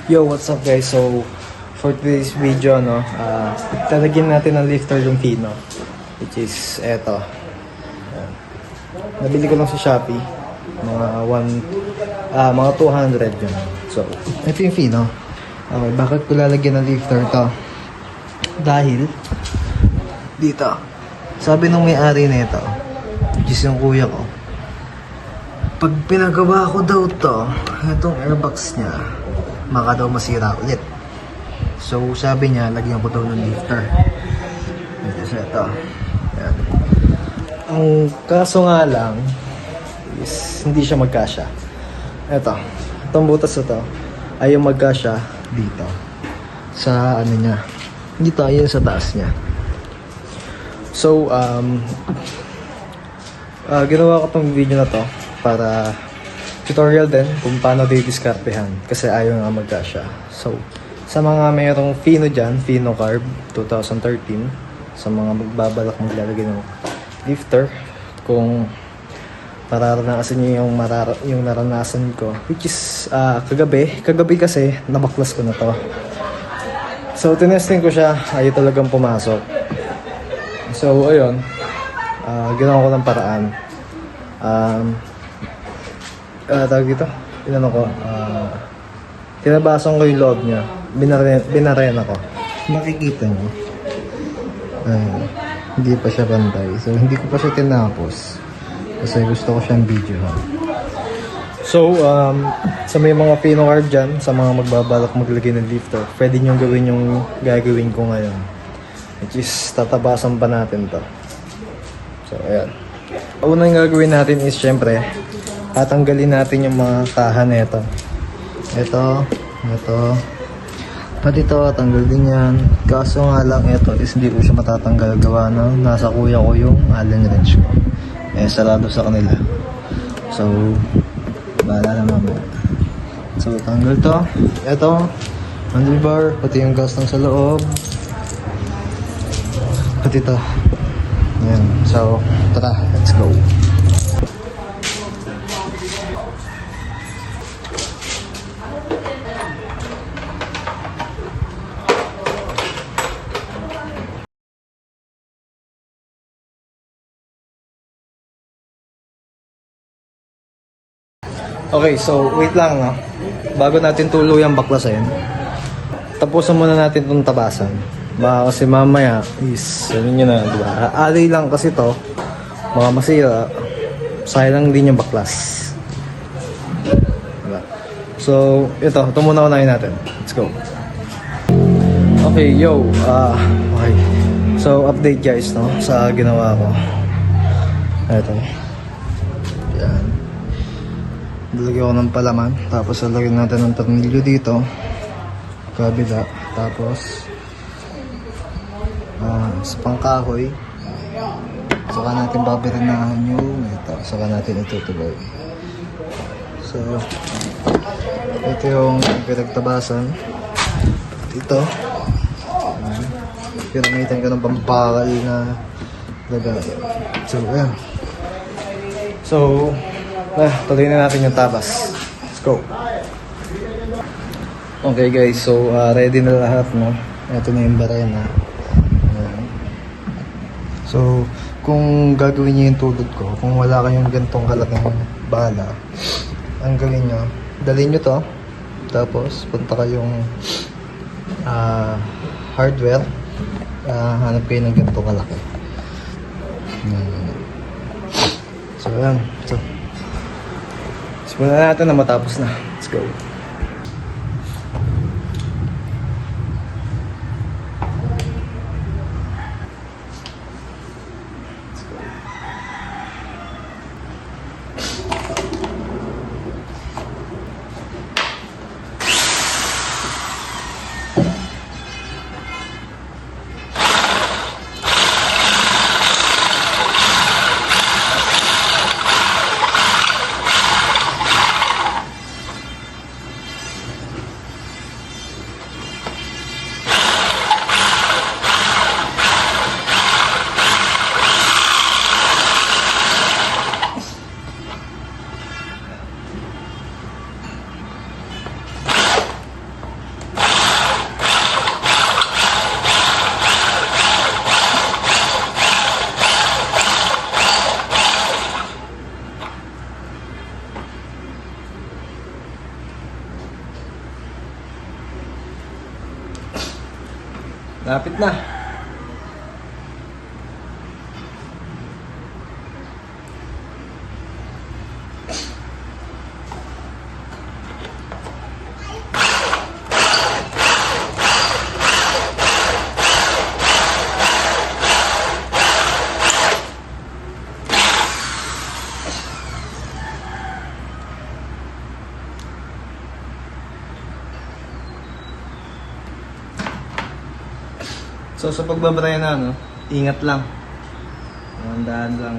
Yo, what's up guys? So, for today's video, talagyan natin ng lifter yung Fino. Which is, eto. Ayan. Nabili ko lang sa Shopee. Mga 200 yun. So, ito yung Fino. Okay, bakit ko lalagyan ng lifter to? Dahil, dito. Sabi nung may-ari nito, which is yung kuya ko, pag pinagawa ko daw to, itong airbox niya, maka daw masira ulit. So, sabi niya, lagyan ko daw ng lifter. Ito siya ito. Ayan. Ang kaso nga lang, is hindi siya magkasya. Ito. Itong butas na to, ay yung magkasya dito. Sa ano niya. Dito, ayun sa taas niya. So, ginawa ko tong video na to para tutorial din kung paano didiskartehan kasi ayaw nga magkasya. So, sa mga mayroong Fino dyan, Fino Carb 2013, sa mga magbabalak maglalagay ng lifter, kung mararanasan nyo yung naranasan ko, which is kagabi kasi nabaklas ko na to. So, tinesting ko siya, ayaw talagang pumasok. So, ayun, ginawa ko ng paraan. Tawag dito, tinabasan ko yung loob niya, binarena ko. Makikita nyo, hindi pa siya bantay, so hindi ko pa siya tinapos kasi gusto ko siyang videohan. So, sa may mga Fino Carb dyan, sa mga magbabalak maglagay ng lifter, pwede nyo gawin yung gagawin ko ngayon, which is tatabasan pa natin to. So, ayan. Unang gagawin natin is syempre tatanggalin natin yung mga kaha nito. Ito, pati ito, tanggal din yan. Kaso nga lang ito is hindi ko siya matatanggal gawa na nasa kuya ko yung allen wrench ko. Sarado sa kanila. So, bahala na mamaya. So, tanggal to. Ito, handlebar, pati yung gas sa loob. Pati ito. Ayan. So, tara, let's go. Okay, so wait lang, no? Bago natin tuluyang baklasin, tapusan muna natin itong tabasan. Baka kasi mamaya is, ano nyo na, diba? Alay lang kasi to, baka masira, sayang din yung baklas. Diba? So, ito muna unahin natin. Let's go. Okay, okay. So, update guys, no? Sa ginawa ko. Ito. Yan. Lagyan ko ng palaman, tapos lagyan natin ng tornilyo dito kabila, tapos sa pangkahoy saka natin babirinahan yung ito, saka natin itutuloy. So ito yung pinagtabasan ito, pinamitan ko ng pampakal na lagay. So ayan, so tuloy na natin yung tabas. Let's go. Okay guys, so ready na lahat, no? Ito na yung barena. So, kung gagawin niyo yung tulad ko, kung wala kayong gantong kalaking bala, ang gawin nyo, dalhin nyo to, tapos punta kayong hardware, hanap kayo ng gantong kalaki. So, ayan. So, simulan natin na matapos na. Let's go. Lapit na. So sa pagbabatay na, no, ingat lang. Tandaan lang.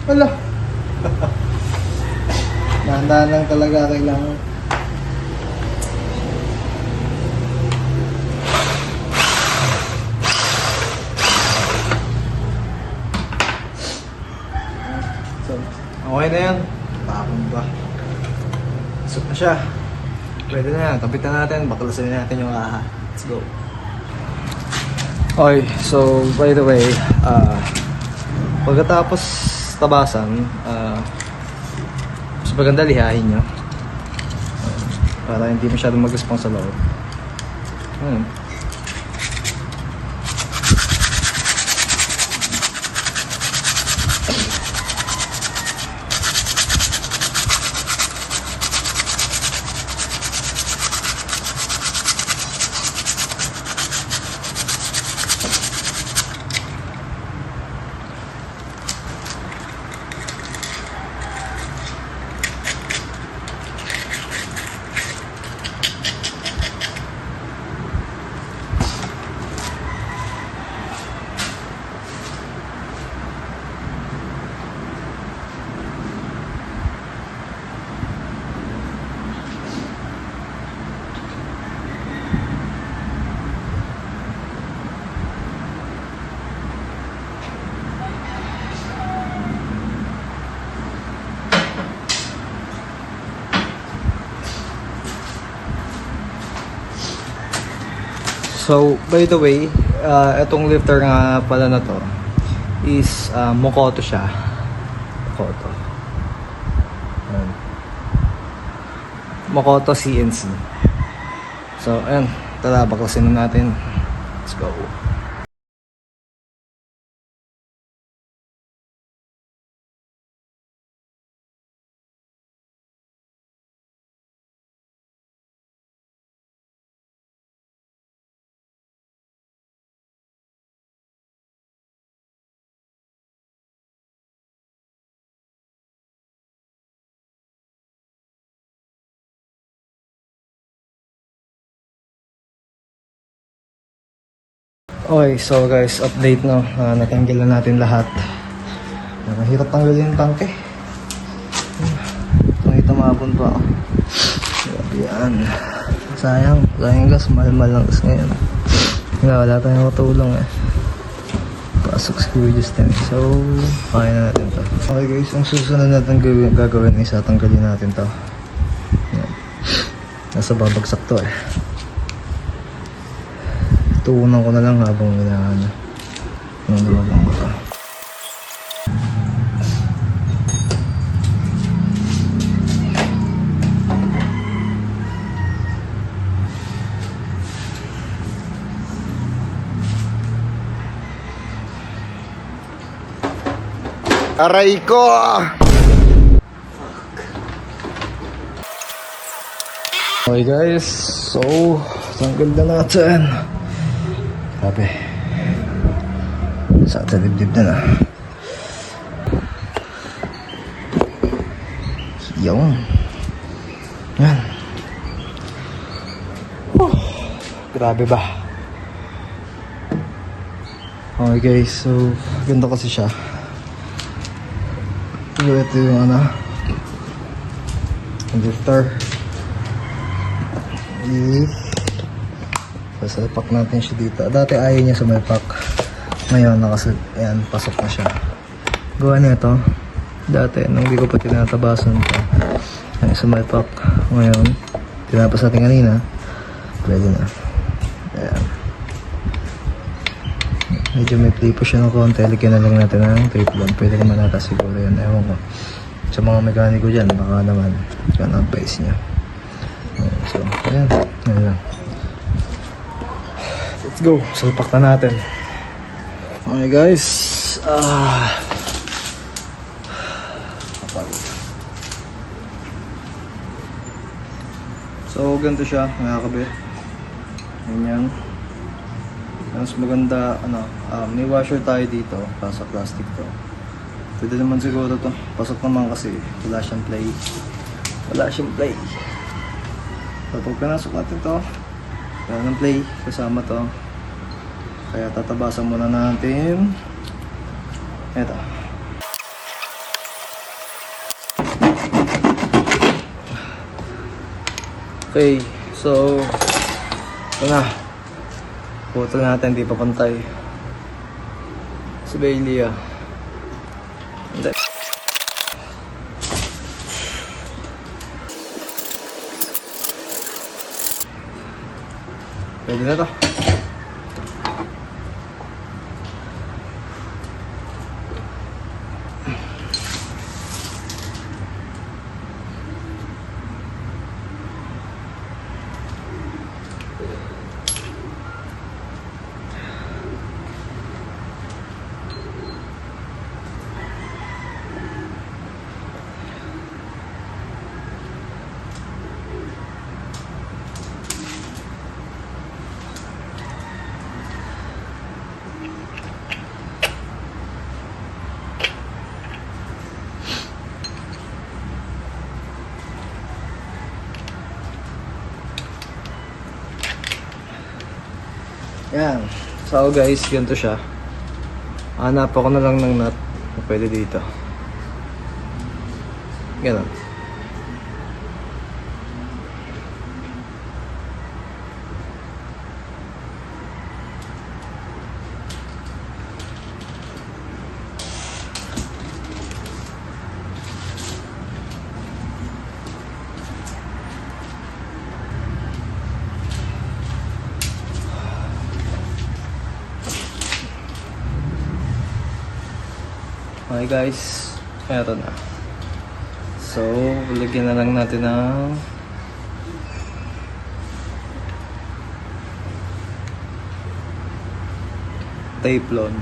Wala. Dahan-dahan lang talaga kailangan. So, okay na yan. Tapon ba? Suot na siya. Pwede na yan. Kapitan natin. Baklasin natin yung aha. Let's go. Okay, so by the way, pagkatapos tabasan, mas maganda lihahin nyo para hindi masyadong mag-response sa loob. So, by the way, itong lifter nga pala na to is Mokoto siya. Mokoto. Ayan. Mokoto CNC. So, ayan. Tara, baklasin na natin. Let's go. Okay, so guys, update no. Natanggal na natin lahat. Mahirap tanggalin yung tangke. May tumabon pa ako. Yan. Sayang gas. Mahal-mahal lang gas ngayon. Wala tayong matulong eh. Pasok screw system. So, kaya na natin to. Okay guys, ang susunod natin gagawin is tanggalin natin to. Yan. Nasa babagsak to eh. Tuunan ko na lang habang kailangan ng dalawang mata. Aray ko! Okay guys, so tanggal na natin. Grabe. Sa dibdib na. Yung. Yan. Grabe ba? Okay guys, so ganda kasi siya. Ito yung yung lifter. Sasalpak natin siya dito. Dati ayaw niya sumalpak. Ngayon, ayan, pasok na siya. Gawa niya ito. Dati, nung di ko pa tinatabasan ito. Ayan, sumalpak. Ngayon, tinapos natin kanina. Pwede na. Ayan. Medyo may play po siya ng konti. Lagyan na lang natin ng tape lang. Pwede naman nata siguro yan. Ewan ko. Sa mga mekaniko dyan, baka naman yan ang advice niya. So, ayan. Ayan. Let's go. Salpak na natin. Okay guys. So, ganito siya. Nakakabit. Ganyan. Mas maganda, may washer tayo dito. Sa plastic to. Pwede naman siguro to. Pasok naman kasi wala siyang play. Wala siyang play. So, pag pinasok natin to, wala ng play. Kasama to. Kaya tatabasan muna natin. Eto. Okay. So, ito na. Putol natin, di pa pantay. Si Bailey Hindi. Pwede na to. Yan. So guys, ganito siya. Hanap ako na lang ng nut na pwede dito. Ganun. Okay guys, eto na. So, lagyan na lang natin ng Teflon.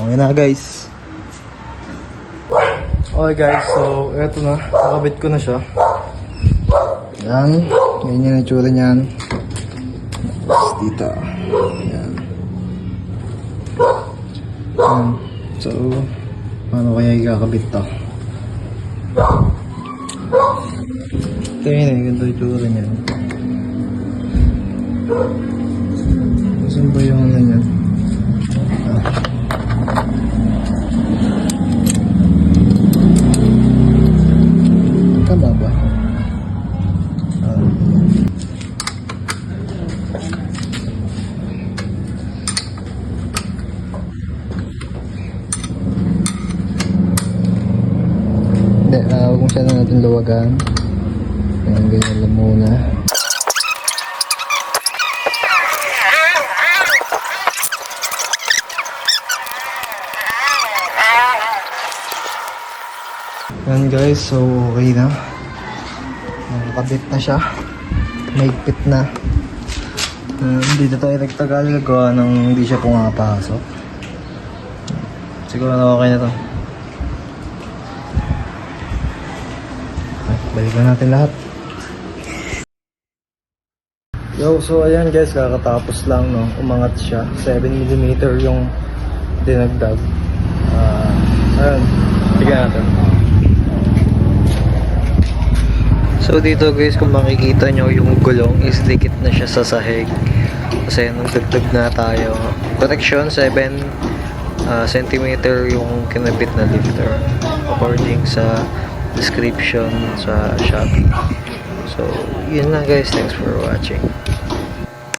Okay na guys. Okay guys, so eto na. Nakabit ko na siya. Yan. Ganyan yung itsura niyan. Tapos dito. Yan. Yan. So, paano kaya ikakabit to? Ito yun eh. Ganito yung itsura niyan. Saan ba yung ano niyan? Tama ba? Hindi, huwag mo siya na natin luwagan. Ayan, ganyan lang muna. Yan guys, so okay na. Nakakabit na siya. Maigpit na. Dito tayo nagtagal gawa nang hindi siya pumapasok. Siguro na okay na to. Okay, balikan natin lahat. Yo, so ayan guys, kakatapos lang no, umangat siya. 7mm yung dinagdag. Ayun, tignan natin. So dito guys, kung makikita nyo yung gulong is dikit na siya sa sahig. Kasi nung dagdag na tayo. Correction, 7 cm yung kinabit na lifter. According sa description sa Shopee. So, yun lang guys. Thanks for watching.